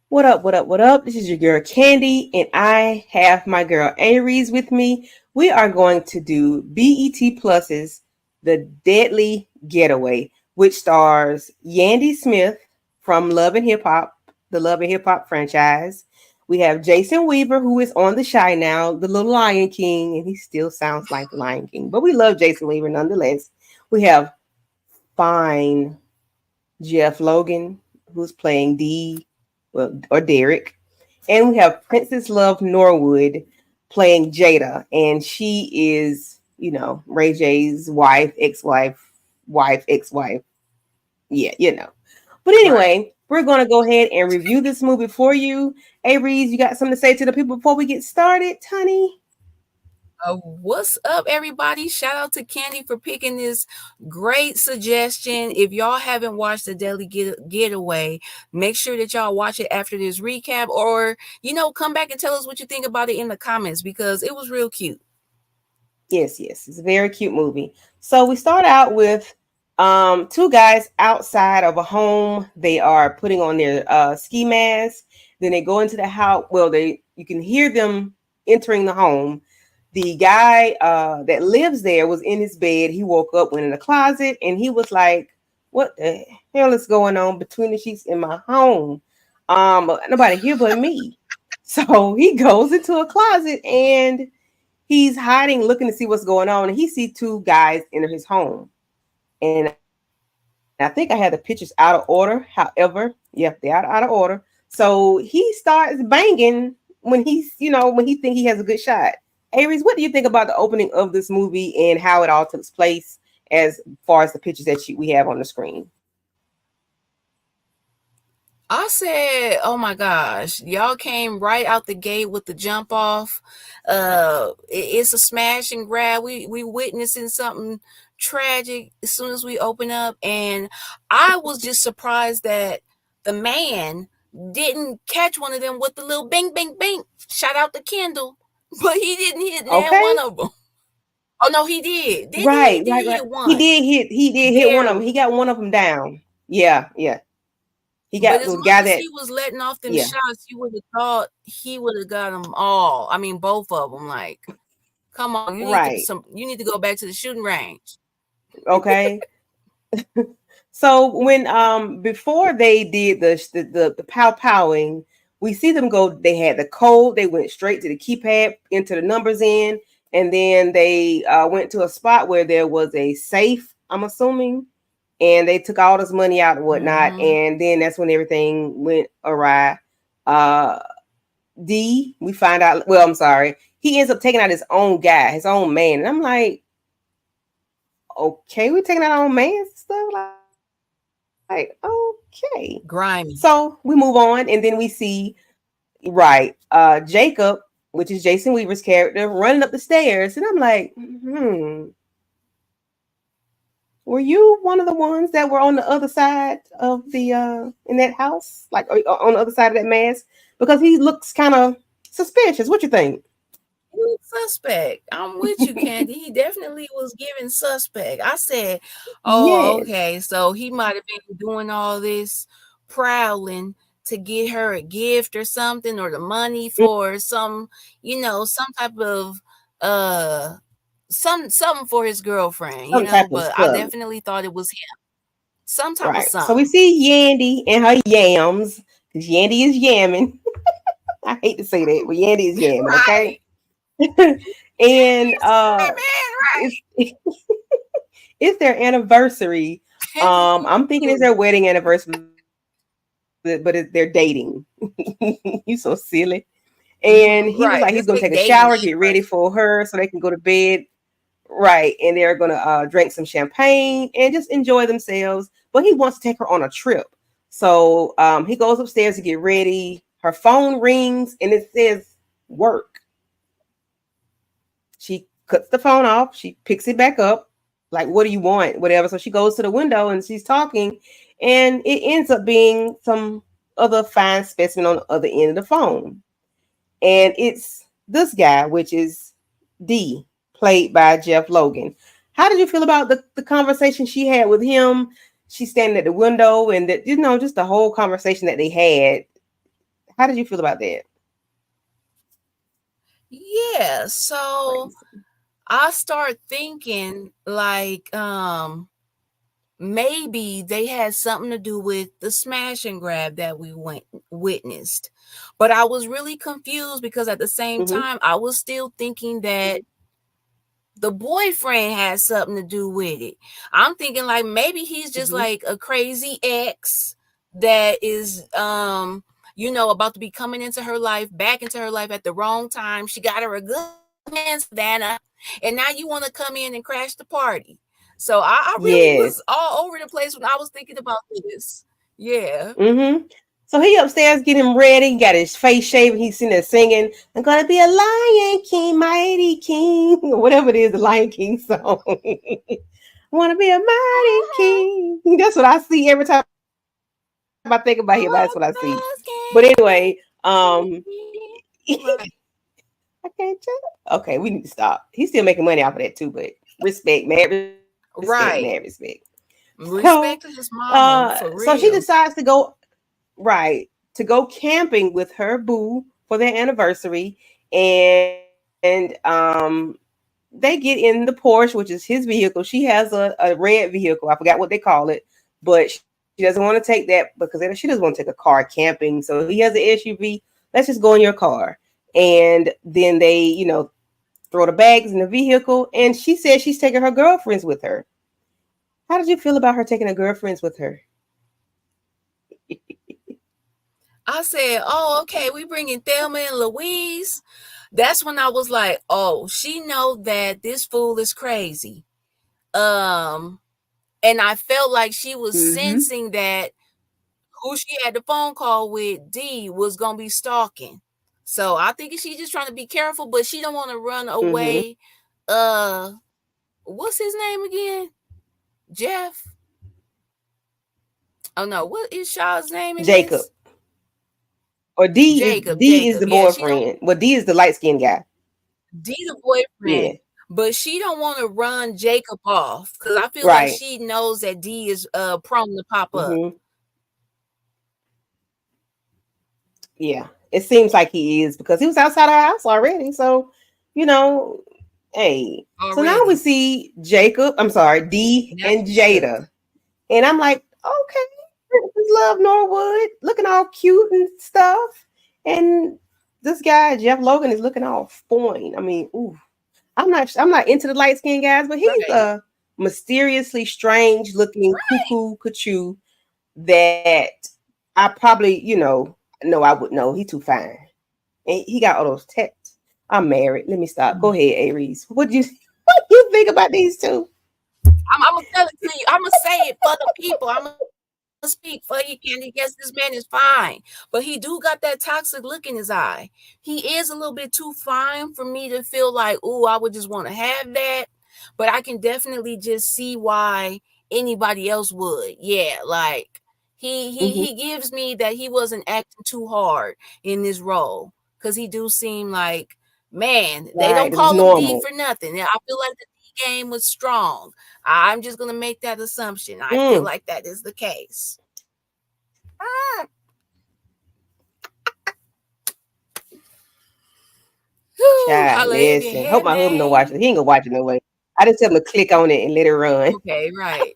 What up, what up, what up? This is your girl Candy, and I have my girl Aries with me. We are going to do BET Plus's The Deadly Getaway, which stars Yandy Smith from Love and Hip Hop, the Love and Hip Hop franchise. We have Jason Weaver, who is on The Shy now, the little Lion King, and he still sounds like the Lion King, but we love Jason Weaver nonetheless. We have fine Jeff Logan, who's playing D, well, or Derrick. And we have Princess Love Norwood playing Jada. And she is, Ray J's wife, ex-wife. Yeah, you know. But Right. anyway, we're going to go ahead and review this movie for you. Hey, Reed, you got something to say to the people before we get started, honey? What's up, everybody? Shout out to Candy for picking this great suggestion. If y'all haven't watched the Getaway, make sure that y'all watch it after this recap, or come back and tell us what you think about it in the comments because it was real cute. Yes, yes. It's a very cute movie. So we start out with two guys outside of a home. They are putting on their ski masks. Then they go into the house. Well, they you can hear them entering the home. The guy that lives there was in his bed. He woke up, went in the closet, and he was like, "What the hell is going on between the sheets in my home? Nobody here but me." So he goes into a closet and he's hiding, looking to see what's going on, and he sees two guys enter his home. And I think I had the pictures out of order. However, yeah, they're out of order. So he starts banging when he think he has a good shot. Aries, what do you think about the opening of this movie and how it all took place as far as the pictures that we have on the screen? I said, "Oh my gosh, y'all came right out the gate with the jump off. It's a smash and grab. We witnessing something tragic as soon as we open up, and I was just surprised that the man didn't catch one of them with the little bing bing bing. Shout out to Kendall, but he didn't hit nan Okay. one of them. Oh no, he did. Didn't he? Right, Did right, he right. hit one? He did hit one of them. Barely. He got one of them down. Yeah, yeah. He But got as the much guy as that, he was letting off them yeah. shots, you would have thought he would have got them all. I mean, both of them. Like, come on, Right. you need to go back to the shooting range. Okay. So when before they did the pow powing, we see them go. They had the code. They went straight to the keypad, enter the numbers in, and then they went to a spot where there was a safe. I'm assuming, and they took all this money out and whatnot. Mm-hmm. And then that's when everything went awry. Uh, we find out. Well, I'm sorry. He ends up taking out his own guy, his own man, and I'm like, okay, we're taking out our own man's stuff. Like, okay. So Grimy. we move on, and then we see right Jacob, which is Jason Weaver's character, running up the stairs, and I'm like, were you one of the ones that were on the other side of the in that house, like on the other side of that mask? Because he looks kind of suspicious. What you think? He was suspect. I'm with you, Candy. He definitely was giving suspect. I said, oh, Yes. okay. So he might have been doing all this prowling to get her a gift or something, or the money for some type of uh something for his girlfriend, Some type of but I stuff. definitely thought it was him. Some type of Right. So we something. see Yandy and her yams, because Yandy is yamming. I hate to say that, but Yandy is yamming, okay? Right. And Hey, man, it's it's their anniversary. right. I'm thinking it's their wedding anniversary, but they're dating. You so silly. And he was Right. like, he's This gonna big take a dating shower, get ready anniversary. for her so they can go to bed. Right. And they're gonna drink some champagne and just enjoy themselves. But he wants to take her on a trip. So he goes upstairs to get ready. Her phone rings and it says work. She cuts the phone off. She picks it back up. Like, what do you want? Whatever. So she goes to the window and she's talking. And it ends up being some other fine specimen on the other end of the phone. And it's this guy, which is D, played by Jeff Logan. How did you feel about the conversation she had with him? She's standing at the window and that, just the whole conversation that they had. How did you feel about that? Yeah, so Crazy. I start thinking like maybe they had something to do with the smash and grab that we went witnessed. But I was really confused because at the same Mm-hmm. time I was still thinking that the boyfriend had something to do with it. I'm thinking like maybe he's just Mm-hmm. like a crazy ex that is about to be coming into her life, back into her life at the wrong time. She got her a good man, Savannah, and now you want to come in and crash the party. So I really was Yes. all over the place when I was thinking about this. Yeah. Mm-hmm. So he upstairs getting ready, got his face shaved, he's sitting there singing, I'm gonna be a Lion King, mighty king, or whatever it is, the Lion King song. I wanna be a mighty Uh-huh. king. That's what I see every time I think about him. That's what I see. But anyway, Right. I can't tell. Okay, we need to stop. He's still making money off of that too, but respect, mad respect, mad respect. Right. So, Respecting his mama so for she real. decides to go right to go camping with her boo for their anniversary, and they get in the Porsche, which is his vehicle. She has a red vehicle. I forgot what they call it, but she doesn't want to take that because she doesn't want to take a car camping. So he has an SUV. Let's just go in your car. And then they, throw the bags in the vehicle. And she says she's taking her girlfriends with her. How did you feel about her taking her girlfriends with her? I said, "Oh, okay, we bringing Thelma and Louise." That's when I was like, "Oh, she know that this fool is crazy." Um, and I felt like she was Mm-hmm. sensing that who she had the phone call with, D, was gonna be stalking. So I think she's just trying to be careful, but she don't want to run Mm-hmm. away. Uh, what's his name again? Jeff? Oh no, what is Shaw's name in Jacob. this? Or Jacob. D is Jacob. the Yeah, she don't. boyfriend. Well, D is the light skinned guy. D the boyfriend, Yeah. but she don't want to run Jacob off because I feel like Right. she knows that D is prone to pop up Mm-hmm. Yeah. It seems like he is because he was outside our house already. So, you know, hey. So now we already. see Jacob, I'm sorry, D Now and she should. Jada. And I'm like, okay, this love Norwood looking all cute and stuff. And this guy, Jeff Logan, is looking all fine. I mean, ooh. I'm not into the light skinned guys, but he's Right. a mysteriously strange looking cuckoo cuckoo that I probably, no, I would know. He too fine. And he got all those tats. I'm married. Let me stop. Go ahead, Aries. What do you think about these two? I'm gonna tell it to you. I'm gonna say it for the people. I'm gonna speak for you, Candy. Yes, this man is fine, but he do got that toxic look in his eye. He is a little bit too fine for me to feel like, ooh, I would just want to have that. But I can definitely just see why anybody else would. Yeah, like he Mm-hmm. gives me that he wasn't acting too hard in this role because he do seem like, man, they don't Right. It was call him D normal. for nothing. I feel like the D game was strong. I'm just gonna make that assumption. I feel Mm, like that is the case. Whew, child, holla if you listen. hear Hope my husband don't watch me. it. He ain't gonna watch it no way. I just tell him to click on it and let it run. Okay, right.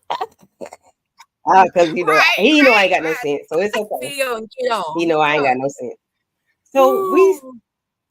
Because Right, he know I ain't got no right. sense. So it's okay. Video and get He on. know I ain't got Right. no sense. So we Woo.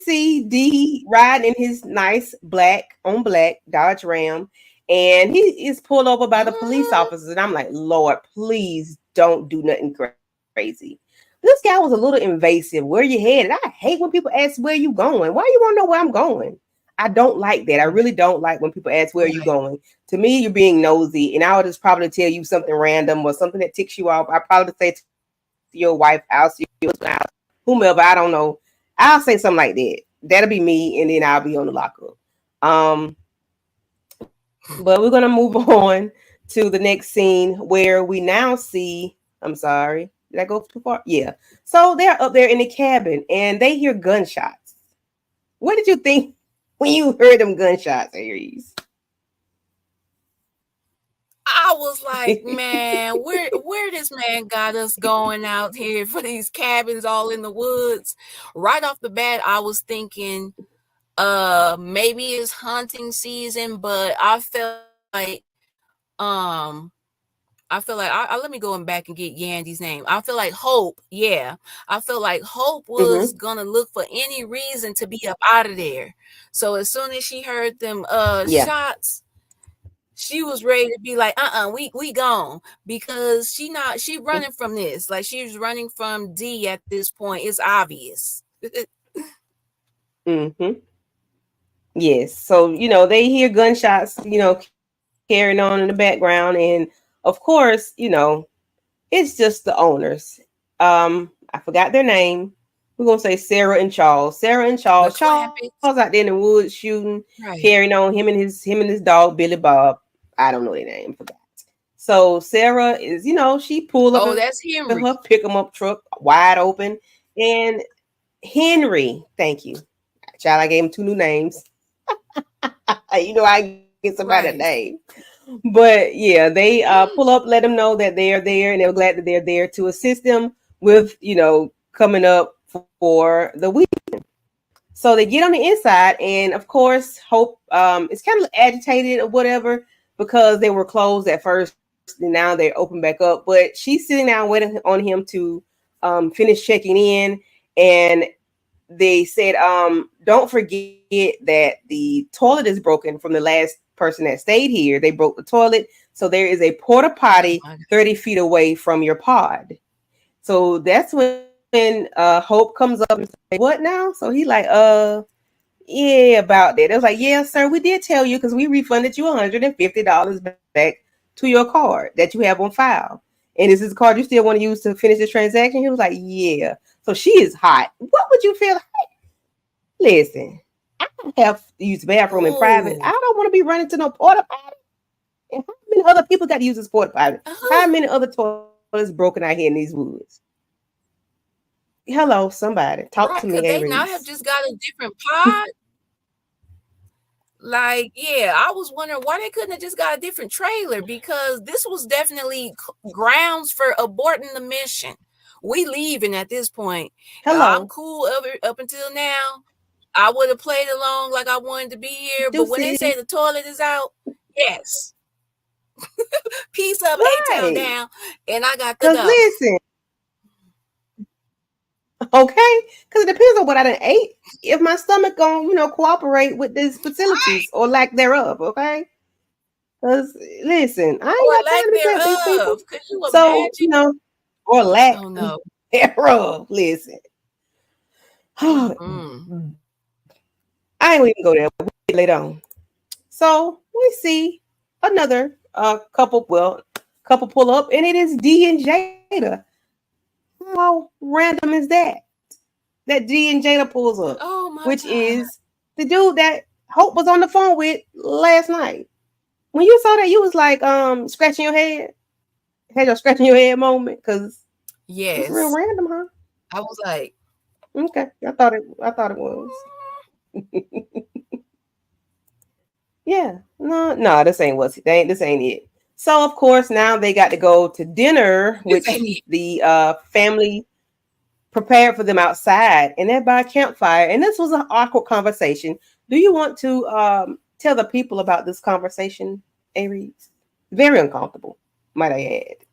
see D riding in his nice black on black Dodge Ram, and he is pulled over by the police Mhm. officers. And I'm like, Lord, please don't do nothing crazy. This guy was a little invasive. Where you headed? I hate when people ask where you going. Why you want to know where I'm going? I don't like that. I really don't like when people ask where are you Right. going. To me, you're being nosy, and I would just probably tell you something random or something that ticks you off. I probably say to your wife, house, your house, whomever, I don't know. I'll say something like that. That'll be me, and then I'll be on the lockup. Um, but we're gonna move on to the next scene where we now see. I'm sorry, did I go too far? Yeah. So they're up there in the cabin, and they hear gunshots. What did you think when you heard them gunshots, Aries? I was like, man, where this man got us going out here for these cabins all in the woods? Right off the bat, I was thinking, maybe it's hunting season, but um I feel like I let me go back and get Yandy's name. I feel like Hope, yeah. I feel like Hope was Hmm. gonna look for any reason to be up out of there. So as soon as she heard them Yeah. shots, she was ready to be like, we gone, because she running from this. Like, she's running from D at this point. It's obvious. Hmm. Yes. So, they hear gunshots, carrying on in the background. And of course, it's just the owners. I forgot their name. We're gonna say Sarah and Charles. Sarah and The Charles. Charles out Clampets, there in the woods shooting, right? carrying on him and his dog Billy Bob. I don't know their name. Forgot. So Sarah is, she pulled up Oh, in her that's pick 'em Henry. up truck, wide open, and Henry. Thank you, child. I gave him two new names. I get somebody a Right. name. But yeah, they pull up, let them know that they are there, and they're glad that they're there to assist them with, coming up for the week. So they get on the inside, and of course, Hope is kind of agitated or whatever because they were closed at first, and now they're open back up. But she's sitting down waiting on him to finish checking in, and they said, don't forget that the toilet is broken from the last person that stayed here. They broke the toilet. So there is a porta Oh potty my God. 30 feet away from your pod. So that's when Hope comes up and says, what now? So he like, yeah, about that. It was like, yeah, sir, we did tell you because we refunded you $150 back to your card that you have on file. And is this a card you still want to use to finish this transaction? He was like, yeah. So she is hot. What would you feel? Listen, I don't have to use the bathroom in private. I Oh, don't want to be running to no porta potty. And how many other people got to use this porta potty? How oh, many other toilets broken out here in these woods? Hello, somebody. Talk to right. me, Could they not Aries. have just got a different pod? Like, yeah, I was wondering why they couldn't have just got a different trailer, because this was definitely grounds for aborting the mission. We leaving at this point. I'm Hello. cool up until now. I would have played along like I wanted to be here, but when they Deuces. say the toilet is out, yes, peace up, A Town Right. down, and I got to Because go. listen, okay? Because it depends on what I done ate. If my stomach going, cooperate with these Right. facilities or lack thereof, okay? Because listen, I Or ain't got lack time to be playing with these people. thereof. Could you So, imagine? or lack Oh no. thereof. Listen. Mm-mm. I ain't even go there. We get later on. So we see another couple. Well, couple pull up, and it is D and Jada. How random is that? That D and Jada pulls up, Oh which my God. is the dude that Hope was on the phone with last night. When you saw that, you was like scratching your head, had your scratching your head moment because it's real Yes. random, huh? I was like, Okay, I thought it was. Yeah, no, this ain't it. So of course now they got to go to dinner, this which ain't it. the family prepared for them outside, and they're by a campfire. And this was an awkward conversation. Do you want to tell the people about this conversation, Aries? Very uncomfortable, might I add.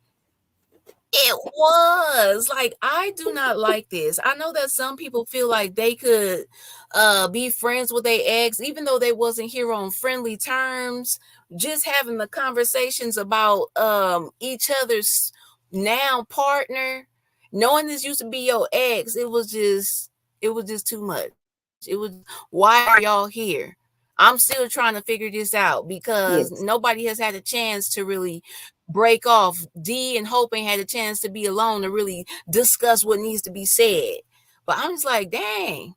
It was like, I do not like this. I know that some people feel like they could be friends with their ex, even though they wasn't here on friendly terms. Just having the conversations about each other's now partner, knowing this used to be your ex, it was just too much. It was, why are y'all here? I'm still trying to figure this out because Yes, nobody has had a chance to really break off. D and Hope ain't had a chance to be alone to really discuss what needs to be said. But I'm just like, dang,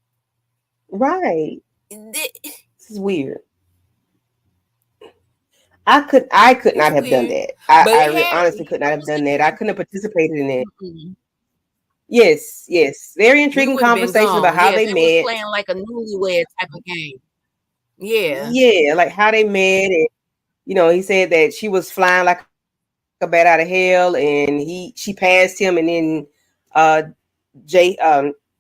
right. it, This is weird. I could it's not have done weird. that. But it Honestly could not I have was done that. thinking, I couldn't have participated in it. mm-mm, Yes, yes. Very we intriguing would have been conversation about gone. how Yeah, if they they was met. playing like a newlywed type of game. Yeah. Yeah, like how they met. And, he said that she was flying like a a bat out of hell, and she passed him, and then uh Jay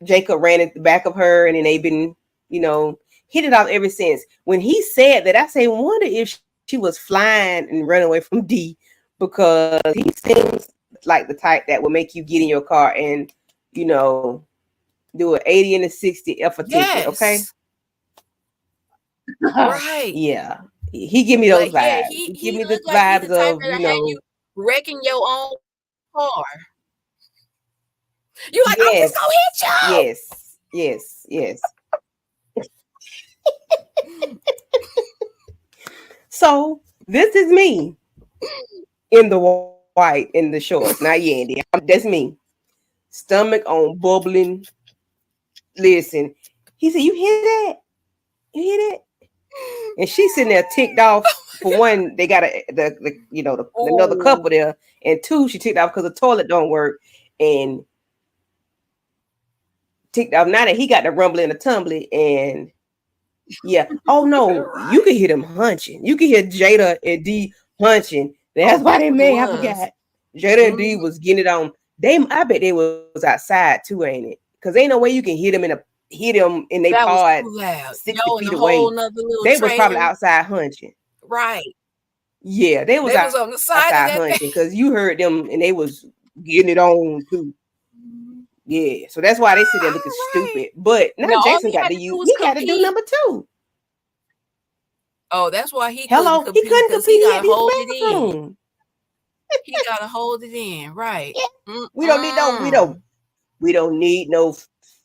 Jacob ran at the back of her, and then they've been, hit it off ever since. When he said that, I say, wonder if she was flying and running away from D, because he seems like the type that would make you get in your car and, you know, do an 80 and a 60 F a ticket, okay? Yes. Right. Yeah. He give me those Like, yeah, vibes. He give he me the looked like he vibes the type of, that had you wrecking your own car. You like, I'm just yes, gonna hit you. yes, yes, yes. So this is me in the white, in the shorts, not Yandy. That's me. Stomach on bubbling. Listen, he said, "You hear that? You hear that?" And she's sitting there ticked off. For one, they got another couple Oh, there, and two, she ticked off because the toilet don't work, and ticked off now that he got the rumbling and the tumbling, and yeah. Oh no, you right. can hear them hunching. You can hear Jada and D hunching. Oh, That's why that's they what it mad. I was. forgot. Jada and D Mhm. was getting it on. I bet they was outside too, ain't it? Because ain't no way you can hear them in their That was pod too loud. 60 Yo, in feet a whole away. nother little They was probably trailer. outside hunching. Right. Yeah, they was They was on the outside side of hunching that thing. because you heard them and they was getting it on too. Mhm. Yeah, so that's why they sit there looking All right. stupid. But now Now all Jason he got had to to do use. was He got to do compete. number two. Oh, that's why he couldn't Hello, he compete couldn't because he compete. He had gotta to use hold the it in. bathroom. He gotta hold it in. Right. Yeah, we don't need no. Mm-mm. We don't need no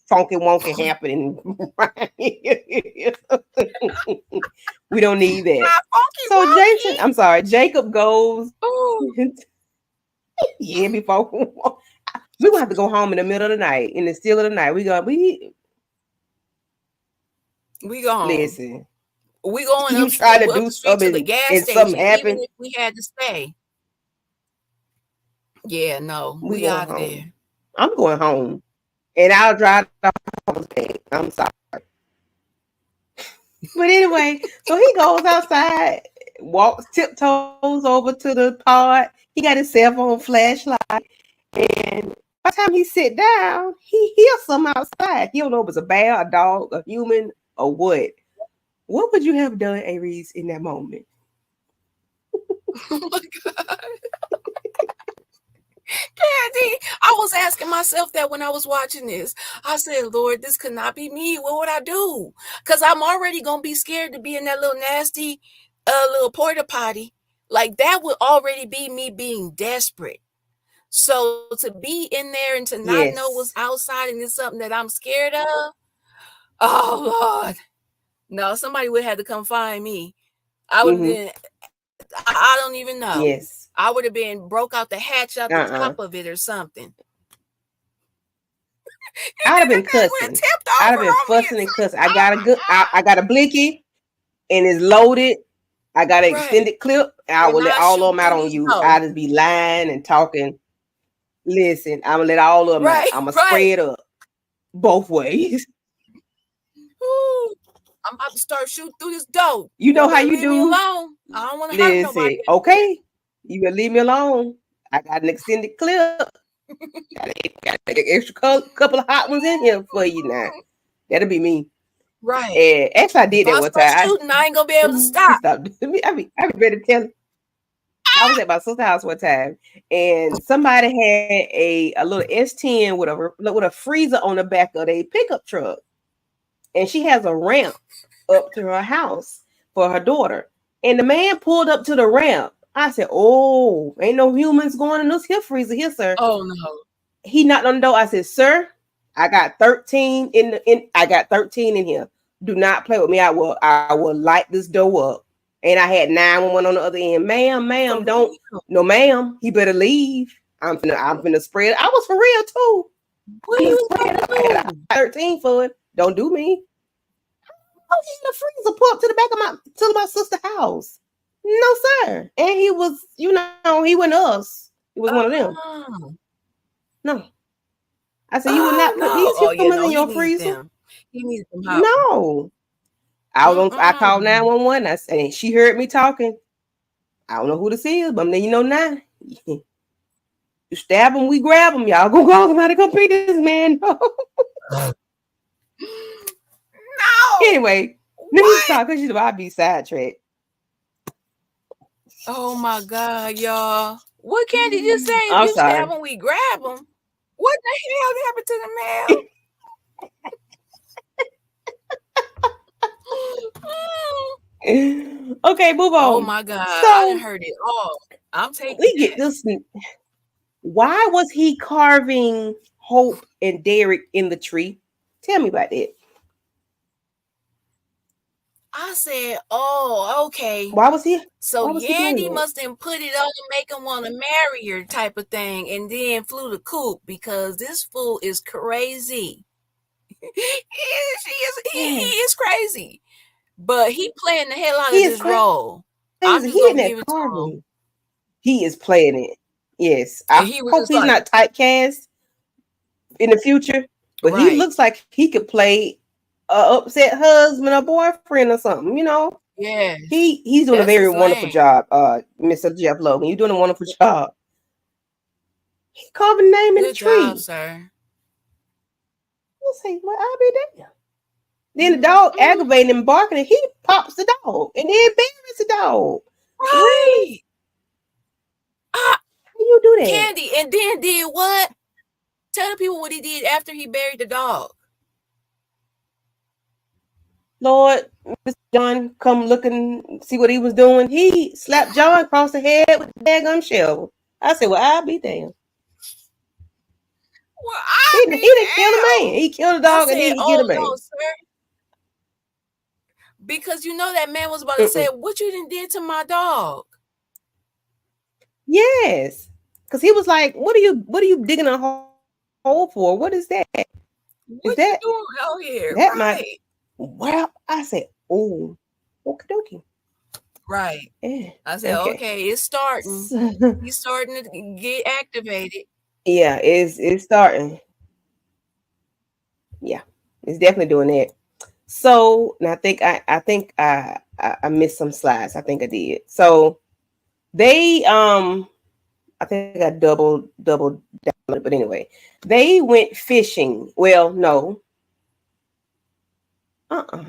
funky wonky happening. We don't need that. Not funky So Jason, wonky. I'm sorry, Jacob goes. Ooh, Yeah, before we gonna have to go home in the middle of the night, in the still of the night. We we go home. listen. We going You try to up do the street to the something gas and something station, even happen, if we had to stay. Yeah, no, we we going out of home. there. I'm going home, and I'll drive the house back. I'm sorry, but anyway, so he goes outside, walks tiptoes over to the pod. He got his cell phone flashlight, and by the time he sit down, he hears something outside. He don't know if it's a bear, a dog, a human, or what. What would you have done, Aries, in that moment? Oh my God. Candy, I was asking myself that when I was watching this. I said, Lord, this could not be me. What would I do? Because I'm already going to be scared to be in that little nasty little porta potty. Like, that would already be me being desperate. So to be in there and to not know what's Yes. outside and it's something that I'm scared of, oh Lord. No, somebody would have to come find me. I would have Mm-hmm. been, I don't even know. Yes. I would have been broke out the hatch out the Uh-uh. top of it or something. And I'd have then been that thing would have cussing. tipped I'd over have been on me fussing and and something. cussing. I Oh got a my good. I got a blicky and it's loaded. I got an God. Right. extended clip. And I will And let I all of shoot them out through on this you. door. I just be lying and talking. Listen, I'm gonna let all of them out. Right, I'm gonna right. spread up both ways. Ooh, I'm about to start shooting through this door. You Y'all know how better you leave me do. alone. I don't want to hurt nobody Listen, out there. okay. You better leave me alone. I got an extended clip. Got an extra couple of hot ones in here for you now. That'll be me. Right. And actually, I If did that I one start time. shooting, I ain't gonna be able to Let me stop. stop. I be ready to tell. I was at my sister's house one time, and somebody had a little S10 with a freezer on the back of a pickup truck, and she has a ramp up to her house for her daughter. And the man pulled up to the ramp. I said, "Oh, ain't no humans going in this here freezer here, sir." Oh no. He knocked on the door. I said, "Sir, I got 13 I got 13 in here. Do not play with me. I will light this door up." And I had 911 on the other end. Ma'am, For don't. real. No, ma'am, he better leave. I'm finna spread. I was for real too. What I'm he finna was spread about to up. I had do? 13 for it. Don't do me. I was in the freezer, pull up to the back of my sister's house. No, sir. And he was, he wasn't us. He was one of them. Oh, No. I said, you would oh not put no. these Oh yeah, humans no, in he your needs freezer? them. He needs them help. No. I called Mm-mm. 911. I said, and she heard me talking. I don't know who this is, but I'm letting you know now. You stab him, we grab him. Y'all go call somebody come pick this man. No. Anyway, let me What? stop because you know I be sidetracked. Oh my God, y'all. What Candy just say? If I'm you stab sorry. him, we grab him. What the hell happened to the male? Okay, move Oh on. my God. I didn't So heard it all. I'm taking we get that. this. Why was he carving Hope and Derrick in the tree? Tell me about that. I said, oh, okay. Why was he? So Why was he doing Yandy that? must have put it on to make him want to marry her type of thing and then flew the coop because this fool is crazy. He Yeah, is crazy. But he playing the hell out he of is this crazy. role. I'm He just in gonna that give it to him. carving. He is playing it. Yes, And I he was hope just he's like, not typecast in the future. But he right. looks like he could play a upset husband or boyfriend or something. You know, Yes. he's doing a That's very his wonderful lane. job, Mr. Jeff Logan. You're doing a wonderful job. He carved a name in the Good job, tree. sir. I say, well, I'll be there. Then the dog Mm-mm. aggravating and barking, and he pops the dog and then buries the dog. Really? Right. Ah, How you do that? Candy. And then did what? Tell the people what he did after he buried the dog. Lord, Mr. John come looking, see what he was doing. He slapped John across the head with the daggum shovel. I said, well, I'll be damned. Well, He, I'll he be didn't kill a man. damned. He killed a I dog and then said, he killed oh a no, man. sir. Because you know that man was about to say, Mm-mm. what you done did to my dog? Yes. Because he was like, what are you digging a hole for? What is that? Is that What you doing out that here? might Right. well, I said, oh, okie dokie. Right. Yeah. I said, Okay. okay, it's starting. So, He's starting to get activated. yeah, it's starting. Yeah, it's definitely doing that. So, and I missed some slides. I think I did. So they I think I double down, but anyway, they went fishing. Well, no, I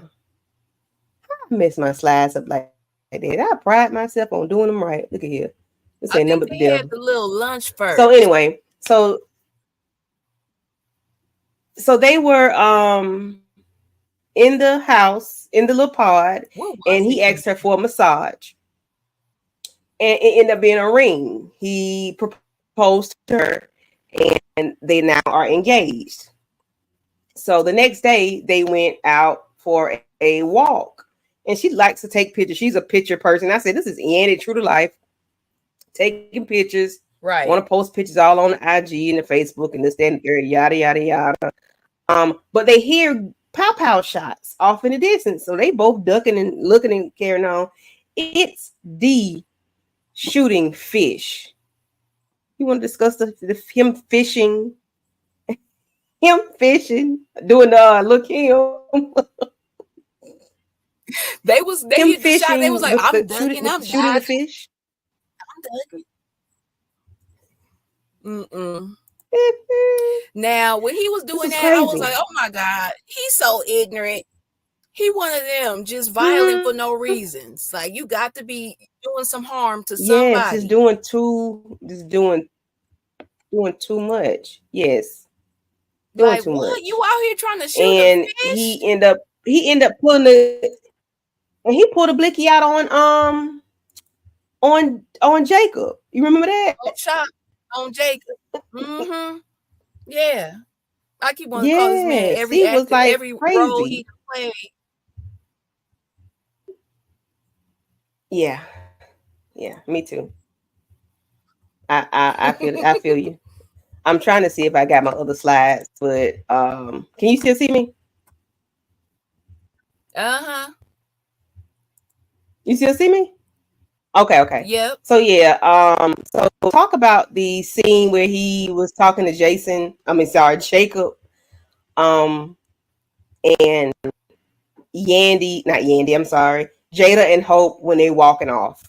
messed my slides up like that. I pride myself on doing them right. Look at here. This ain't nothing but I the think devil. they had the little lunch So first. anyway, so they were in the house in the little pod, What and was he he asked her cooking? for a massage, and it ended up being a ring. He proposed to her, and they now are engaged. So the next day they went out for a walk, and she likes to take pictures. She's a picture person. I said, "This is Annie, true to life, taking pictures. Want to Right. post pictures all on the IG and the Facebook and this, that, and the third, yada yada yada." But they hear pow pow shots off in the distance, so they both ducking and looking and carrying on. It's the shooting fish. You want to discuss him fishing, doing the look him, him They hit the shot. fishing They was with like, the I'm ducking, I'm shooting the dodging, fish. I'm ducking. Mm-mm. Now, when he was This doing is that, I was crazy. like, oh my God, he's so ignorant. He one of them just violent for Mm-hmm. no reasons. Like you got to be doing some harm to Yes, just somebody. doing too much. Yes, doing Like too what? You much. out here trying to shoot a And fish? he end up pulling the and he pulled a blicky out on Jacob. You remember that? On shot on Jacob. Mm-hmm. Yeah. I keep wanting to call this man Yes, every he was actor, like every role he crazy. can play. Yeah, yeah, me too. I feel it. I feel you. I'm trying to see if I got my other slides, but can you still see me? Uh-huh. You still see me? Okay, okay. Yep. So yeah, so talk about the scene where he was talking to Jason. I mean, sorry, Jacob. Um, and not Yandy. I'm sorry, Jada and Hope when they walking off.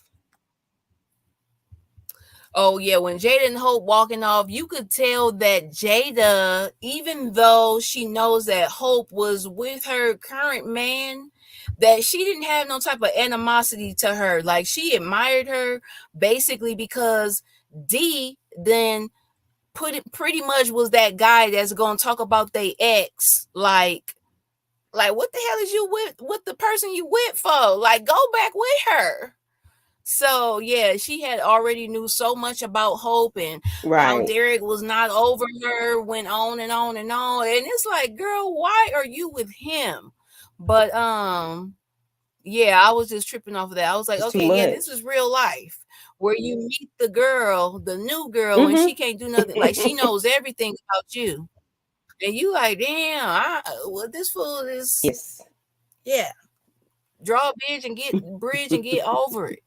Oh yeah, when Jada and Hope walking off, you could tell that Jada, even though she knows that Hope was with her current man, that she didn't have no type of animosity to her. Like she admired her basically because D then put it pretty much was that guy that's gonna talk about their ex like what the hell is you with the person you with for? Like go back with her. So yeah, she had already knew so much about Hope and how Right. Derrick was not over her, went on and on and on. And it's like, girl, why are you with him? But yeah, I was just tripping off of that. I was like, It's too okay, yeah, this much. is real life. Where you meet the girl, the new girl, and Mm-hmm. she can't do nothing. Like she knows everything about you. And you like, damn, well, this fool is Yes. yeah, draw a bridge and get over it.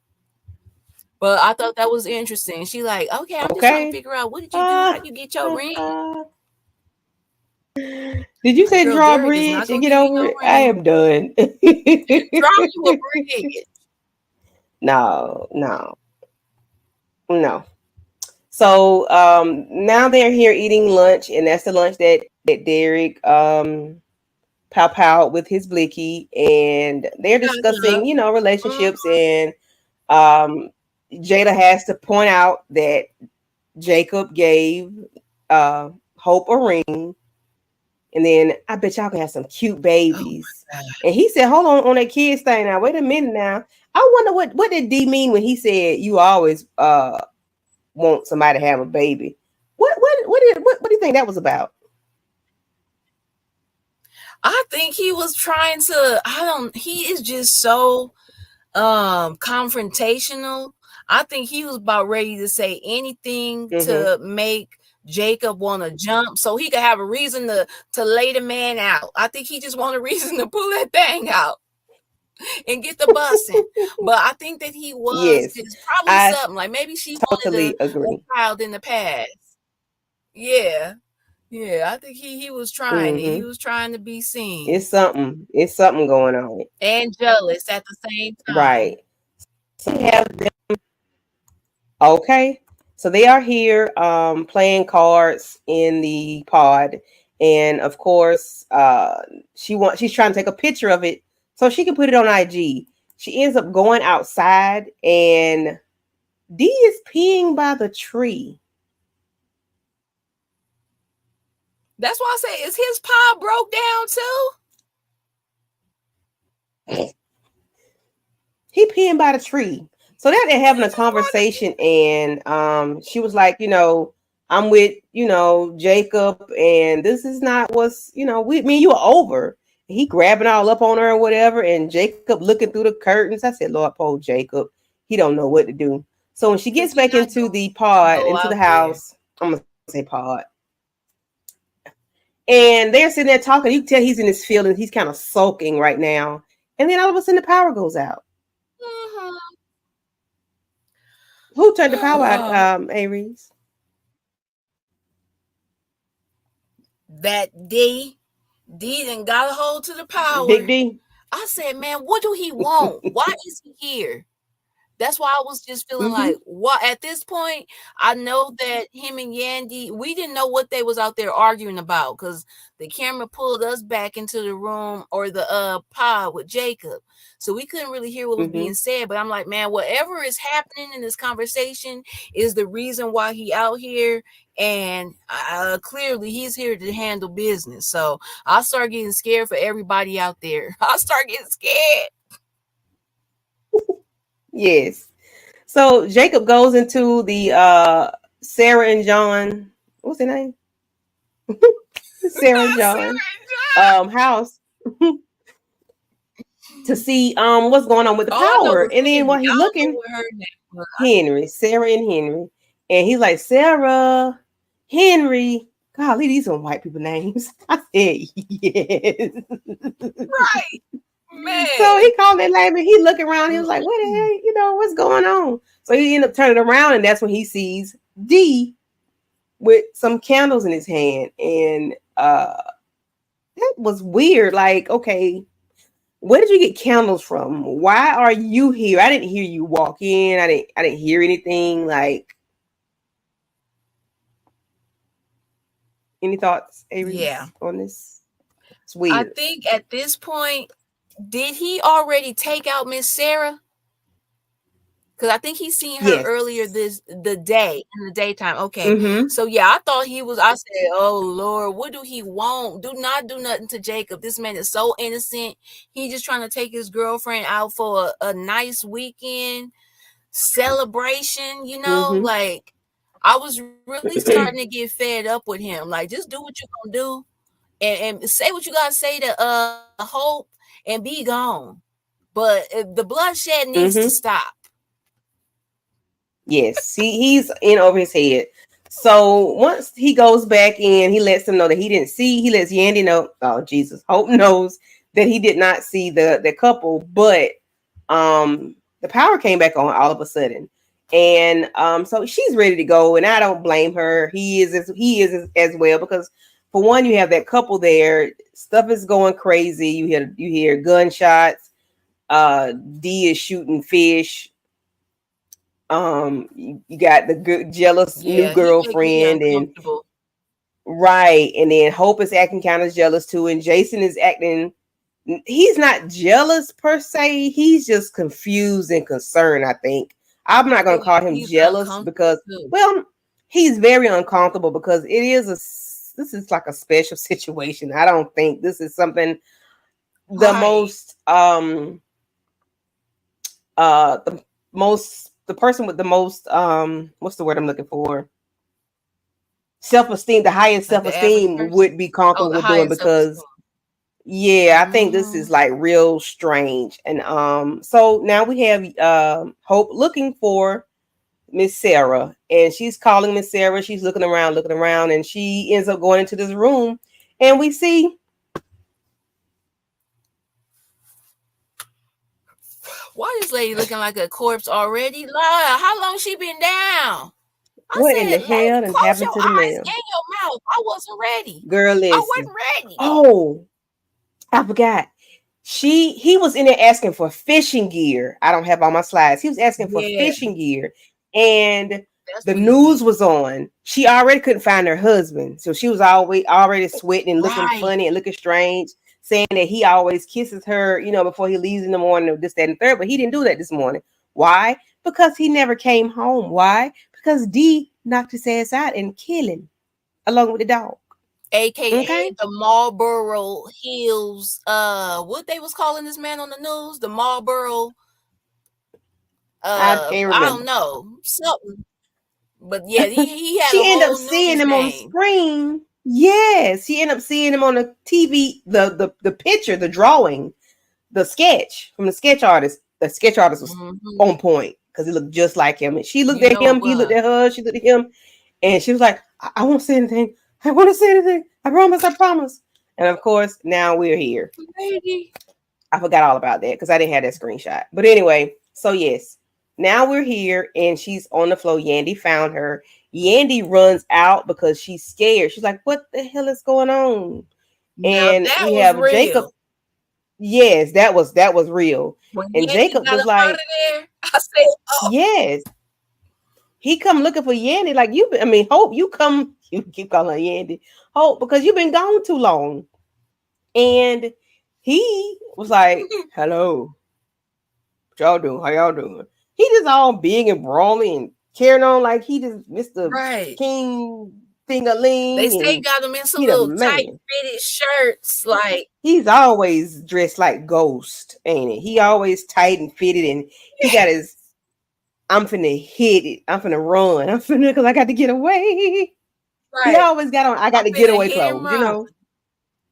But I thought that was interesting. She like, okay, I'm just trying to Okay. figure out what did you do? Uh, How'd you get your uh, ring? uh. Did you Like, say girl, draw a Derrick is bridge not and gonna get give you over no it? I ring. am done. Draw you a bridge. No, no, no. So now they're here eating lunch, and that's the lunch that Derrick pow pow with his blicky, and they're Uh-huh. discussing, Mm, relationships, and um, Jada has to point out that Jacob gave uh, Hope a ring, and then I bet y'all can have some cute oh babies. my God. And he said, "Hold on that kids thing now. Wait a minute now. I wonder what did D mean when he said you always want somebody to have a baby? What do you think that was about?" I think he was trying to, he is just so confrontational. I think he was about ready to say anything Mm-hmm. to make Jacob want to jump so he could have a reason to lay the man out. I think he just wanted a reason to pull that thing out and get the busing. But I think that he was Yes, just probably I something like maybe she wanted totally a agree. child in the past. Yeah. Yeah, I think he was trying it. He Mm-hmm. was trying to be seen It's something. It's something going on. and jealous at the same time. Right. So we have Okay. So they are here playing cards in the pod. And of course, she's trying to take a picture of it so she can put it on IG. She ends up going outside and D is peeing by the tree. That's why I say, is his pod broke down too? He peeing by the tree. So they're having You a just want to conversation, and she was like, I'm with, Jacob, and this is not what's, we me and you are over. He grabbing all up on her or whatever, and Jacob looking through the curtains. I said, Lord, poor Jacob. He don't know what to do. So when she because gets he back not into gonna the pod, go into the out there. house, I'm gonna say pod, and they're sitting there talking. You can tell he's in his feelings. He's kind of sulking right now. And then all of a sudden the power goes out. Mhm. Who turned the power out, Aries? That D done got a hold to the Big power. D? I said, man, what do he want? Why is he here? That's why I was just feeling Mm-hmm. like, what at this point, I know that him and Yandy, we didn't know what they was out there arguing about because the camera pulled us back into the room or the pod with Jacob. So we couldn't really hear what was Mm-hmm. being said. But I'm like, man, whatever is happening in this conversation is the reason why he out here. And clearly he's here to handle business. So I start getting scared for everybody out there. I start getting scared. Yes. So Jacob goes into the Sarah and John, what's their name? Sarah and John house to see what's going on with the All I know power. was And then Henry. while I he's don't know looking, what her name was. Henry, Sarah and Henry. And he's like, Sarah, Henry. Golly, these are white people names. I said yes. Right, So man. he called that name and he looked around. He was like, what the Mm-mm. hell, what's going on? So he ended up turning around, and that's when he sees D with some candles in his hand. And that was weird. Like, okay, where did you get candles from? Why are you here? I didn't hear you walk in. I didn't hear anything. Like, Any thoughts, Yeah. Aries, on this? It's I weird. think at this point, did he already take out Miss Sarah? Because I think he seen her earlier Yes. the day in the daytime. Okay, Mm-hmm. so yeah, I thought he was. I said, "Oh Lord, what do he want? Do not do nothing to Jacob. This man is so innocent. He just trying to take his girlfriend out for a nice weekend celebration. You know, Mm-hmm. like I was really starting to get fed up with him. Like, just do what you gonna do and say what you gotta say to Hope and be gone. But the bloodshed needs to Mm-hmm. stop." Yes, he's in over his head. So once he goes back in, he lets them know that he didn't see. He lets Yandy know. Oh Jesus, Hope knows that he did not see the couple, but the power came back on all of a sudden, and so she's ready to go, and I don't blame her. He is as well, because for one, you have that couple there. Stuff is going crazy. You hear gunshots. D is shooting fish. You got the good jealous new Yeah, he making me girlfriend, and uncomfortable. right, and then Hope is acting kind of jealous too, and Jason is acting, he's not jealous per se, he's just confused and concerned. I think I'm not going to Oh, call him he's jealous uncomfortable because, too. well, he's very uncomfortable because this is like a special situation. I don't think this is something the Right. most the person with the most what's the word I'm looking for, self-esteem, the highest Like the average self-esteem person. would be Oh, comfortable the with doing, highest self-esteem. because yeah, I think this is Mm-hmm. like real strange. And so now we have Hope looking for Miss Sarah, and she's calling Miss Sarah. She's looking around, and she ends up going into this room, and we see Why this lady looking like a corpse already? Lord, how long she been down? I what in the said, hell let done close happened your to the eyes man. and your mouth. I wasn't ready. Girl, I listen. wasn't ready. Oh, I forgot. He was in there asking for fishing gear. I don't have all my slides. He was asking for Yeah, fishing gear, and that's the what he news did. was on. She already couldn't find her husband, so she was already sweating and looking Right. funny and looking strange, saying that he always kisses her, before he leaves in the morning, or this, that, and third. But he didn't do that this morning. Why? Because he never came home. Why? Because D knocked his ass out and killed him along with the dog. AKA Okay, the Marlboro Hills, what they was calling this man on the news? The Marlboro, I can't I don't remember. know. Something. But yeah, he had a She ended up whole seeing news him on the name. screen. Yes, she ended up seeing him on the TV, the picture, the drawing, the sketch from the sketch artist. The sketch artist was Hmm. on point because he looked just like him. And she looked You at know it him, he looked was. at her, she looked at him, and she was like, I won't say anything. I want to say anything. I promise, I promise. And of course, now we're here. Lady. I forgot all about that because I didn't have that screenshot. But anyway, so yes, now we're here and she's on the floor. Yandy found her. Yandy runs out because she's scared. She's like, "What the hell is going on?" Now And that we was have Jacob. real. Yes, that was real. When And Yandy Jacob got was up out of like, there, I said, "Oh, "Yes." He come looking for Yandy. Like you, I mean, Hope. You come. You keep calling her Yandy, Hope, because you've been gone too long. And he was like, "Hello, what y'all doing? How y'all doing?" He just all big and brawly and carrying on like he just Mr. right." King They Fingerling, say and got them in some he the little tight man. fitted shirts. Like, He's always dressed like Ghost, ain't it? He always tight and fitted, and he got his I'm finna hit it. I'm finna run. I'm finna because I got to get away. He right. always got on I got I'm to get finna away hit and clothes, run.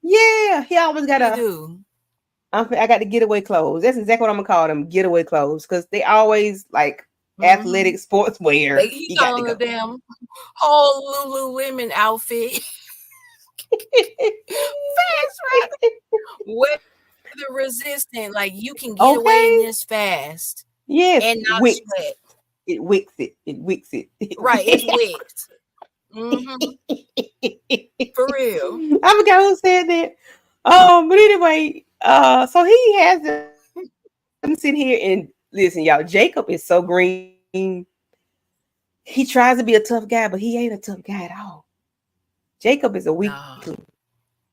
Yeah, he always got He a do. I got the getaway clothes. That's exactly what I'm gonna call them, getaway clothes, because they always like Hmm. athletic sportswear. He He got to calling the go. damn whole Lululemon outfit. Fast, right? Weather resistant. Like, you can get away in this Okay. fast and Yes, not wicks. sweat. It wicks it. It wicks it. Right, it's wicked. Hmm. For real. I forgot who said that. But anyway, so he has them sitting here and listen, y'all. Jacob is so green. He tries to be a tough guy, but he ain't a tough guy at all. Jacob is a Nah. weakling.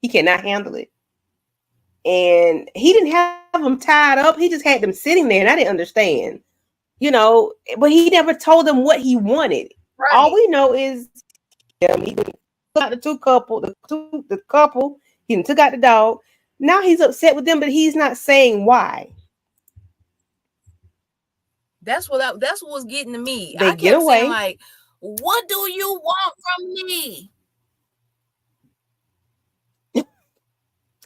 He cannot handle it. And he didn't have them tied up. He just had them sitting there, and I didn't understand. But he never told them what he wanted. All Right. we know is he took out the couple. He took out the dog. Now he's upset with them, but he's not saying why. That's what was getting to me. They I get kept saying away. like, "What do you want from me?"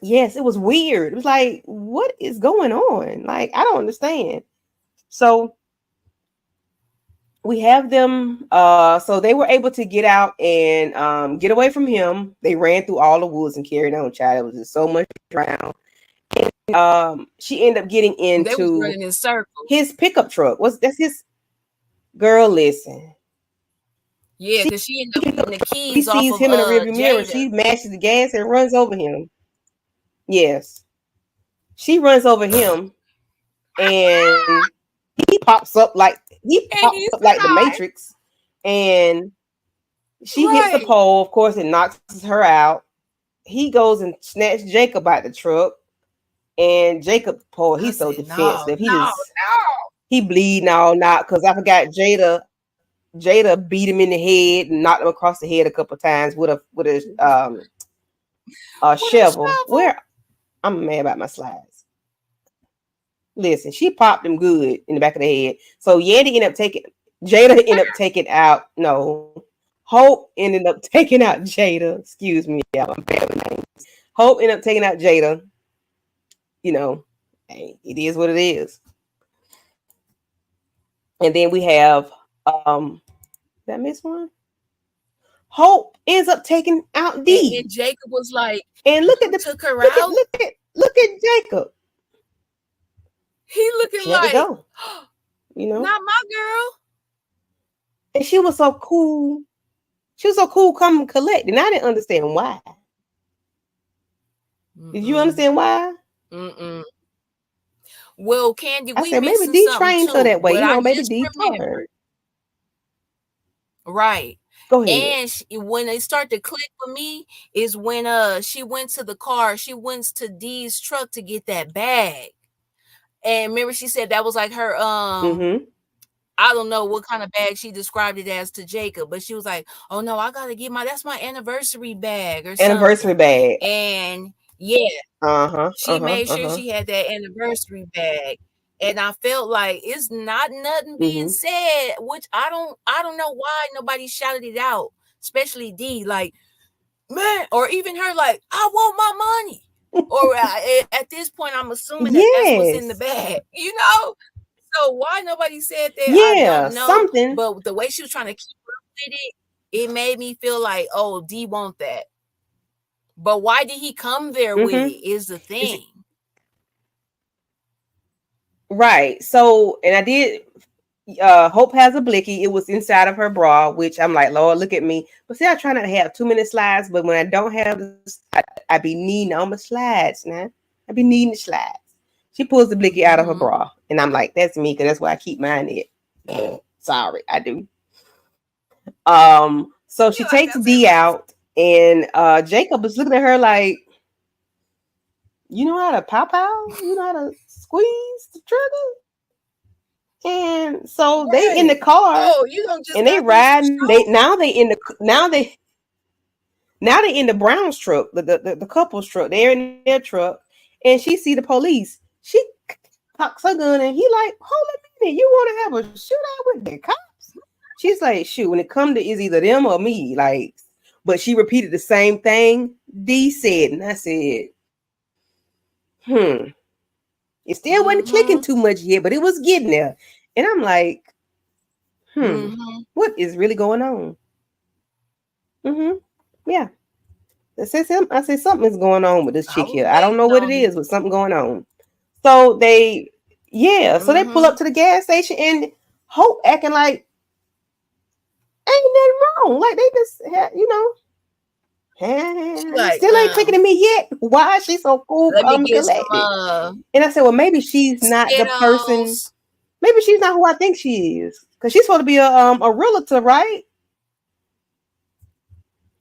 Yes, it was weird. It was like, what is going on? Like, I don't understand. So we have them. So they were able to get out and get away from him. They ran through all the woods and carried on. Child, it was just so much around. She ended up getting They was into running in circles. his pickup truck. That's his girl? Listen, Yeah, because she ended up getting the he keys off sees of him in the rearview mirror. Jada. She mashes the gas and runs over him. Yes, she runs over him, and he pops up like And he the survived. Matrix, and she hits the Right. pole. Of course, it knocks her out. He goes and snatches Jacob out the truck, and Jacob, poor, I he's so said, no, defensive. no, no. He bleeding all night because I forgot Jada beat him in the head and knocked him across the head a couple times with a With a shovel. shovel. Where I'm mad about my slides. Listen, she popped him good in the back of the head. So Jada ended up taking out, no, Hope ended up taking out Jada. Excuse me, y'all. I'm bad with names. Hope ended up taking out Jada. Hey, it is what it is. And then we have, did I miss one? Hope ends up taking out And D. Jacob was like, And you took her out? look at Jacob. He looking She had to like, go, you know. not my girl. And she was so cool. She was so cool, calm, and collected. And I didn't understand why. Did you Mm-mm. understand why? Mm-mm. Well, Candy, I we said maybe missing D something trained her too. that way. But I Maybe just D taught her. remembered. Right. Go ahead. And when it started to click for me is when she went to the car, she went to D's truck to get that bag. And remember she said that was like her Mm-hmm. I don't know what kind of bag she described it as to Jacob, but she was like, "Oh no, I gotta get that's my anniversary bag or Anniversary something." bag. And yeah, Uh-huh. she Uh-huh. made sure Uh-huh. she had that anniversary bag. And I felt like it's not nothing being Mm-hmm. said, which I don't know why nobody shouted it out, especially D, like, man, or even her, like, I want my money. Or at this point, I'm assuming that that's what's in the Yes. bag, you know? So why nobody said that, I Yeah. don't know. Something. But the way she was trying to keep up with it made me feel like, oh, D want that. But why did he come there with Mm-hmm. it is the thing. Right. So, and I did. Hope has a blicky. It was inside of her bra, which I'm like, Lord, look at me. But see, I try not to have 2 minute slides, but when I don't have this, I be needing all my slides now. I be needing the slides. She pulls the blicky out of her Mm-hmm. bra, and I'm like, that's me, because that's where I keep mine at. Sorry, I do. So she Like takes that's D everybody. out, and Jacob is looking at her like, you know how to pow pow? You know how to squeeze the trigger? And so they in the Right. car Oh, you don't just and they got through some riding. Now they in the Browns truck, the couple's truck. They're in their truck, and she see the police. She cocks her gun, and he like, hold a minute, you want to have a shootout with the cops? She's like, shoot, when it come to it's either them or me, like. But she repeated the same thing D said, and I said, it still wasn't clicking Mm-hmm. too much yet, but it was getting there. And I'm like, Mm-hmm. what is really going on? Yeah. I said something is going on with this I chick was here. I don't know waiting what it on it. is, but something going on. So they pull Mm-hmm. up to the gas station, and Hope acting like ain't nothing wrong. Like they just She like, still ain't clicking to me yet. Why is she so cool, let me calm, and get collected? some And I said, well, maybe she's not the person. Skittles. Maybe she's not who I think she is, because she's supposed to be a realtor, right?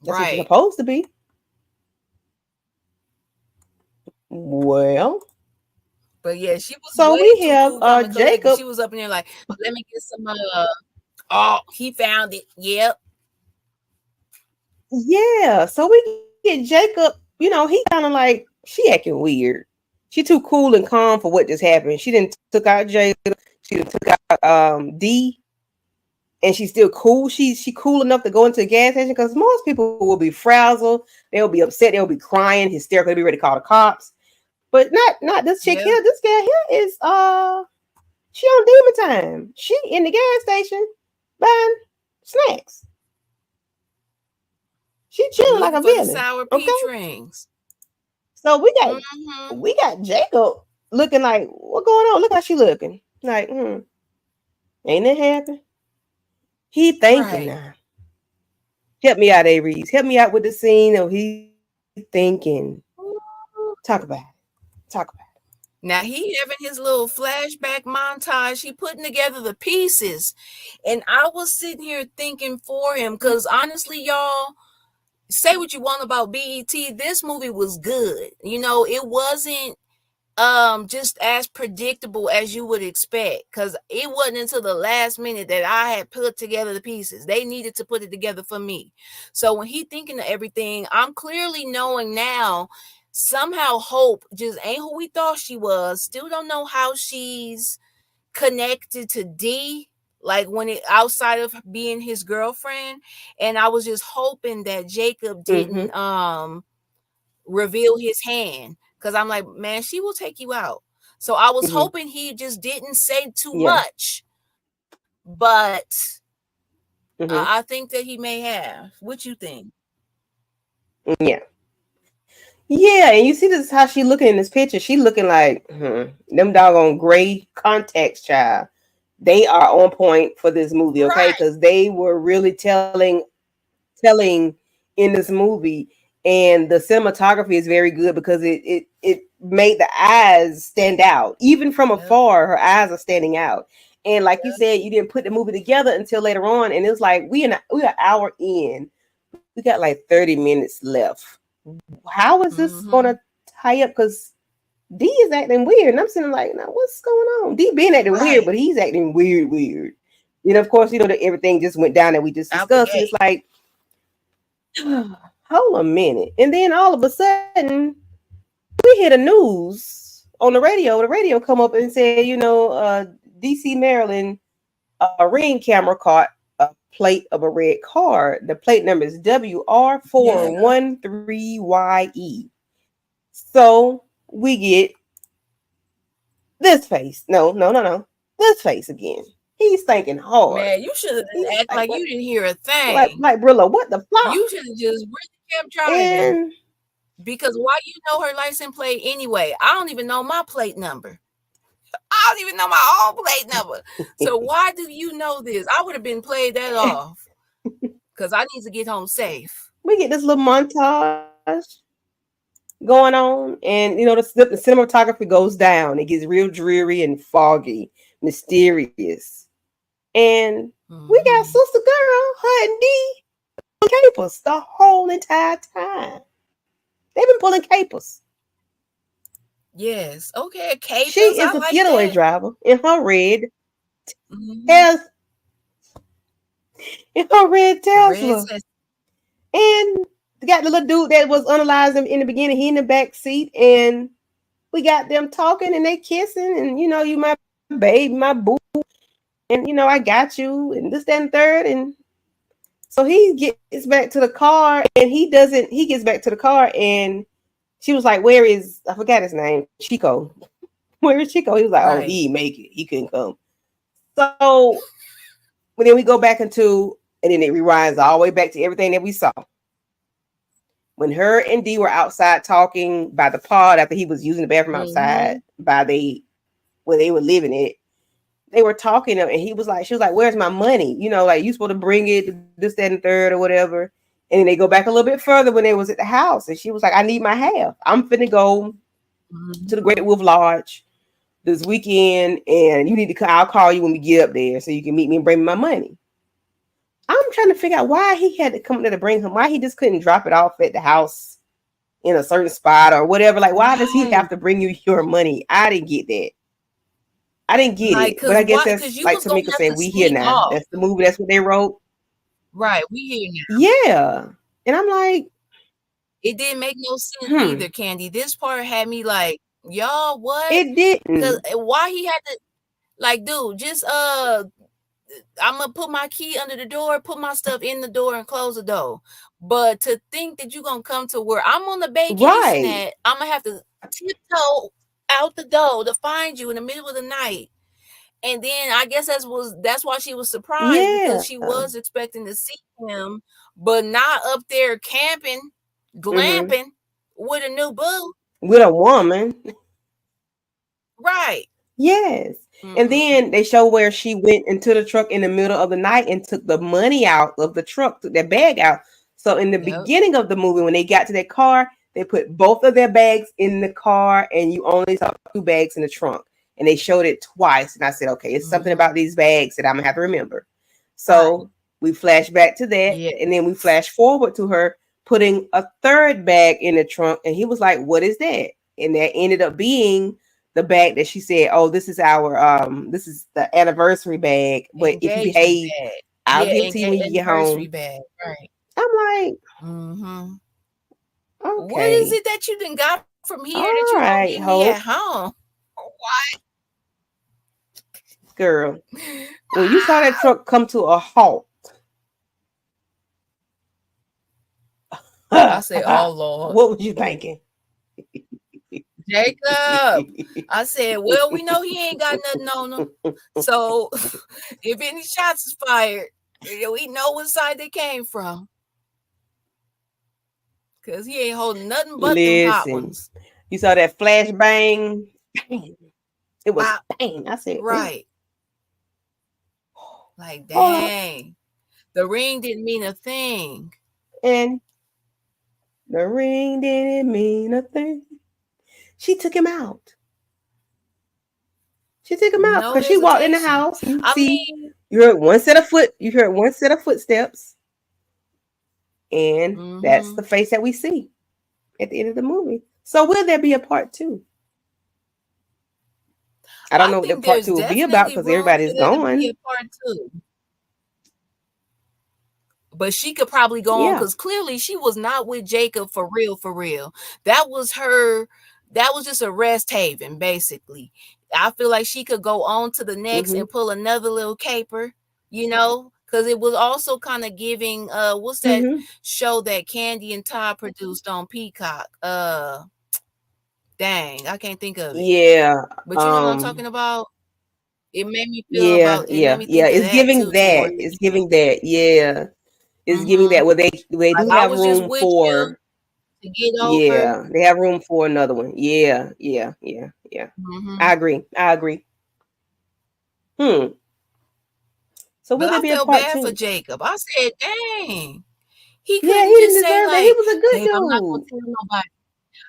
That's what you're Right. supposed to be. Well, But yeah, she was so way we too have cool, calm, and collected. Jacob. She was up in there like, let me get some. Oh, he found it. Yep. Yeah, so we get Jacob. He kind of like she acting weird. She too cool and calm for what just happened. She didn't took out Jacob. She done took out D, and she's still cool. She cool enough to go into a gas station because most people will be frazzled. They'll be upset. They'll be crying, hysterical. They'll be ready to call the cops. But not this chick Yeah. here. This girl here is she on demon time. She in the gas station buying snacks. She chilling like Looking a for the villain. sour Okay. peach rings. So Mm-hmm. we got Jacob looking like, what going on? Look how she looking. Like, ain't that happen? He thinking Right. now. Help me out, Aries. Help me out with the scene of he thinking. Talk about it. Talk about it. Now he having his little flashback montage. He putting together the pieces, and I was sitting here thinking for him because honestly, y'all, say what you want about BET, this movie was good. It wasn't just as predictable as you would expect, because it wasn't until the last minute that I had put together the pieces. They needed to put it together for me. So when he thinking of everything, I'm clearly knowing now somehow Hope just ain't who we thought she was. Still don't know how she's connected to D, like when it outside of being his girlfriend. And I was just hoping that Jacob Mm-hmm. didn't reveal his hand, because I'm like, man, she will take you out. So I was Mm-hmm. hoping he just didn't say too Yeah. much, but Mm-hmm. I think that he may have. What you think? Yeah. Yeah, and you see this how she looking in this picture. She looking like them doggone gray contacts, child. They are on point for this movie, okay? Right. Because they were really telling in this movie, and the cinematography is very good because it made the eyes stand out. Even from Yep. afar, her eyes are standing out. And like you said, you didn't put the movie together until later on, and it's like we're an hour in. We got like 30 minutes left. How is this Mm-hmm. gonna tie up? Because D is acting weird, and I'm sitting like, now what's going on? D being acting weird, Right. but he's acting weird. Of course, that everything just went down that we just Out the discussed, and it's gate. like, hold a minute, and then all of a sudden we hear the news on the radio. The radio come up and say, DC Maryland ring camera caught a plate of a red car. The plate number is Yeah. WR413YE. So we get this face. No. This face again. He's thinking hard. Man, you should have He's act like, like what? you didn't hear a Like, thing. like Brillo, what the flop? You should have just really kept driving. And Because why you know her license plate anyway? I don't even know my plate number. I don't even know my own plate number. So why do you know this? I would have been played that off because I need to get home safe. we get this little montage going on, and the cinematography goes down. It gets real dreary and foggy, mysterious, and we got Mm-hmm. sister girl, her and D capers the whole entire time. They've been pulling capers. Yes. Okay. She Capers. is I a like getaway that. driver in her Mm-hmm. has red The red Tesla, says, and got the little dude that was unalized in the beginning. He in the back seat, and we got them talking and they kissing, and you my babe, my boo, and I got you, and this, that, and third, and so he gets back to the car, and he doesn't. He gets back to the car, and she was like, "Where is?" I forgot his name, Chico. Where is Chico? He was like, "Oh, right. he didn't make it. He couldn't come." So but then we go back into, and then it rewinds all the way back to everything that we saw. When her and D were outside talking by the pod after he was using the bathroom Mm-hmm. outside by where they were living at, they were talking, and she was like, "Where's my money? Like you supposed to bring it, this, that, and third, or whatever." And then they go back a little bit further when they was at the house, and she was like, "I need my half. I'm finna go to the Mm-hmm. Great Wolf Lodge this weekend, and you need to. I'll call you when we get up there, so you can meet me and bring me my money." I'm trying to figure out why he had to come there to bring him. Why he just couldn't drop it off at the house in a certain spot or whatever. Like, why does he have Right. to bring you your money? I didn't get that. I didn't get Like, it. But I guess cause that's you like was gonna Tamika have said, to we here sneak now. off. That's the movie. That's what they wrote. Right, we here now. Yeah. And I'm like, It didn't make no sense hmm. either, Candy. This part had me like, y'all, what? It Cause didn't. why he had to like, dude, just I'm gonna put my key under the door, put my stuff in the door, and close the door. But to think that you're gonna come to where I'm on the vacation Right. at, I'm gonna have to tiptoe out the door to find you in the middle of the night. And then I guess that's why she was surprised because Yeah. she was expecting to see him, but not up there camping, Mm-hmm. glamping with a new boo. With a woman. Right. Yes. And Mm-mm. then they show where she went into the truck in the middle of the night and took the money out of the truck, took that bag out. So in the Yep. beginning of the movie, when they got to their car, they put both of their bags in the car and you only saw two bags in the trunk. And they showed it twice. And I said, okay, it's something Mm-hmm. about these bags that I'm gonna have to remember. Right. So we flash back to that, and then we Yes. flash forward to her putting a third bag in the trunk, and he was like, "What is that?" And that ended up being the bag that she said, "Oh, this is the anniversary bag. But if you Engagement behave, bag. I'll Yeah, give it to you when you get anniversary home." bag. Right. I'm like, Mm-hmm. What is okay, it that you done got from here that you all gonna give right, me at Hope, home? girl. When you saw that truck come to a halt, I said, "Oh Lord, what was you thinking? Jacob." I said, "Well, we know he ain't got nothing on him, so if any shots is fired, we know what side they came from, cause he ain't holding nothing but them hot Listen, ones." you saw that flash bang. Bang. It was Pop. bang. I said, "Ooh, Right. Like, hold on." dang. The ring didn't mean a thing. And the ring didn't mean a thing. She took him out. She took him out No because she walked in the hesitation. house. You I see, mean, you heard one set of foot. You heard one set of footsteps, and that's the mhm. face that we see at the end of the movie. So will there be a part two? I don't I know what the think part there's two will be about definitely because room for everybody's there to be gone. a part two. But she could probably go on Yeah. because clearly she was not with Jacob for real, for real. That was her, that was just a rest haven, basically. I feel like she could go on to the next Mm-hmm. and pull another little caper, because it was also kind of giving what's that Mm-hmm. show that Candy and Todd produced on Peacock? Dang, I can't think of it. Yeah. But you know what I'm talking about? Yeah. It made Yeah. me Yeah. think of It's that giving too that. towards It's the end. giving that. Yeah. It's giving Mm-hmm. that. Well, they Like do I have was just room with you for. to get over. Yeah, they have room for another one. Yeah, yeah, yeah, yeah. I Mhm. agree. I agree. Hmm. So will But there I be a felt part bad for two? Jacob. I said, "Dang, he Yeah, couldn't he just didn't say deserve that. He like, was a good babe, I'm not gonna dude. tell nobody.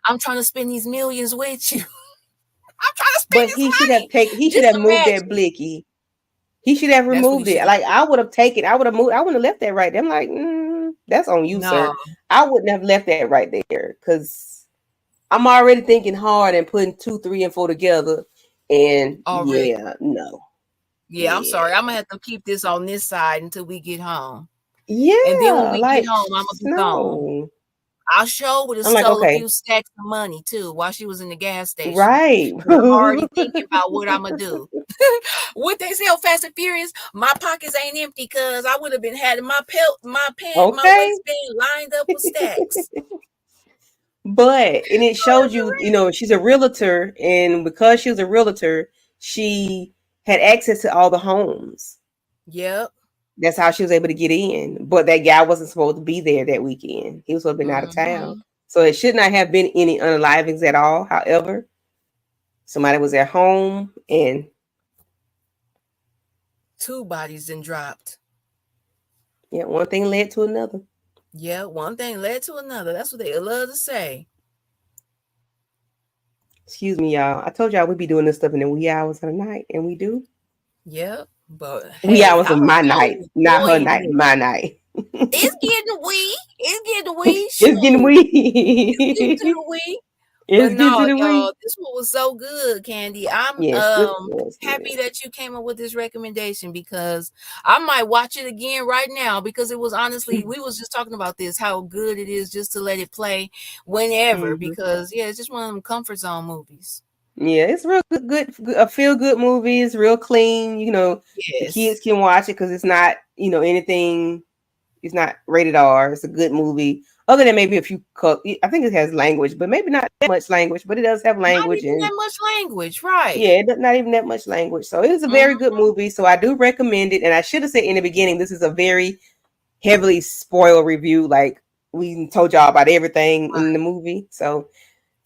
I'm trying to spend these millions with you. I'm trying to spend But this he should have money. taken. He should Just have moved that imagine." blicky. He should have That's what he removed should it. have Like did. I would have taken. I would have moved. I wouldn't have left that right there. I'm like, that's on you, No, sir. I wouldn't have left that right there because I'm already thinking hard and putting two, three, and four together. And already. yeah, no, Yeah, I'm sorry. I'm yeah, gonna have to keep this on this side until we get home. And then when yeah. we get Like home, I'm gonna be gone. no. I sure would have I'm like, stole a okay, few stacks of money too while she was in the gas station. right. 'Cause I'm already thinking about what I'm gonna do. What they say on Fast and Furious, my pockets ain't empty because I would have been had my Okay. waistband lined up with stacks. But and it showed you, she's a realtor, and because she was a realtor, she had access to all the homes. Yep. That's how she was able to get in. But that guy wasn't supposed to be there that weekend. He was supposed to be out of town. Hmm. So it should not have been any unalivings at all. However, somebody was at home and Two bodies then dropped. yeah, one thing led to another. Yeah, one thing led to another. That's what they love to say. Excuse me, y'all. I told y'all we'd be doing this stuff in the wee hours of the night, and we do. Yep. But Wee hey, hours I'm of my still night, not her enjoying night, it. my night. It's getting wee. It's getting wee. It's getting Shoot. It's getting to wee. the wee. But It's getting no, to the y'all, wee. this one was so good, Candy. I'm Yes, good. Yes, happy good. that you came up with this recommendation because I might watch it again right now because it was honestly we was just talking about this how good it is just to let it play whenever Hmm. because yeah, it's just one of them comfort zone movies. Yeah, it's real good, a feel good movie. It's real clean. The Yes. kids can watch it because it's not, anything. It's not rated R. It's a good movie. Other than maybe a few, I think it has language, but maybe not that much language. But it does have Not language, even and that much language, right? yeah, not even that much language. So it was a very Mhm. good movie. So I do recommend it. And I should have said in the beginning, this is a very heavily spoiled review. Like we told y'all about everything in the movie. So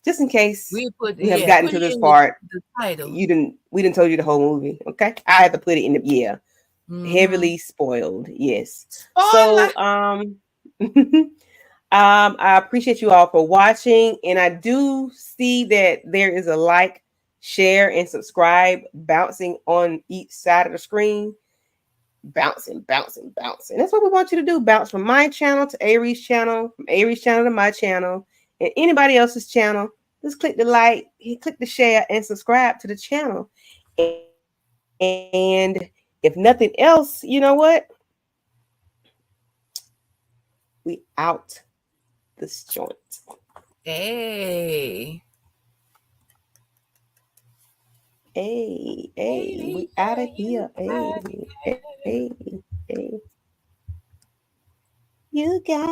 just in case we have gotten Put to it this in part, the title. we didn't told you the whole movie. Okay, I have to put it in the Mhm. heavily spoiled. Yes. Spoiler. So I appreciate you all for watching, and I do see that there is a like, share, and subscribe bouncing on each side of the screen. Bouncing, bouncing, bouncing. That's what we want you to do. Bounce from my channel to Ari's channel, from Ari's channel to my channel, and anybody else's channel. Just click the like, click the share, and subscribe to the channel. And if nothing else, you know what? We out this joint. Hey. Hey, hey, Hey, we out of yeah, you here. Hey, got hey, it. hey. You got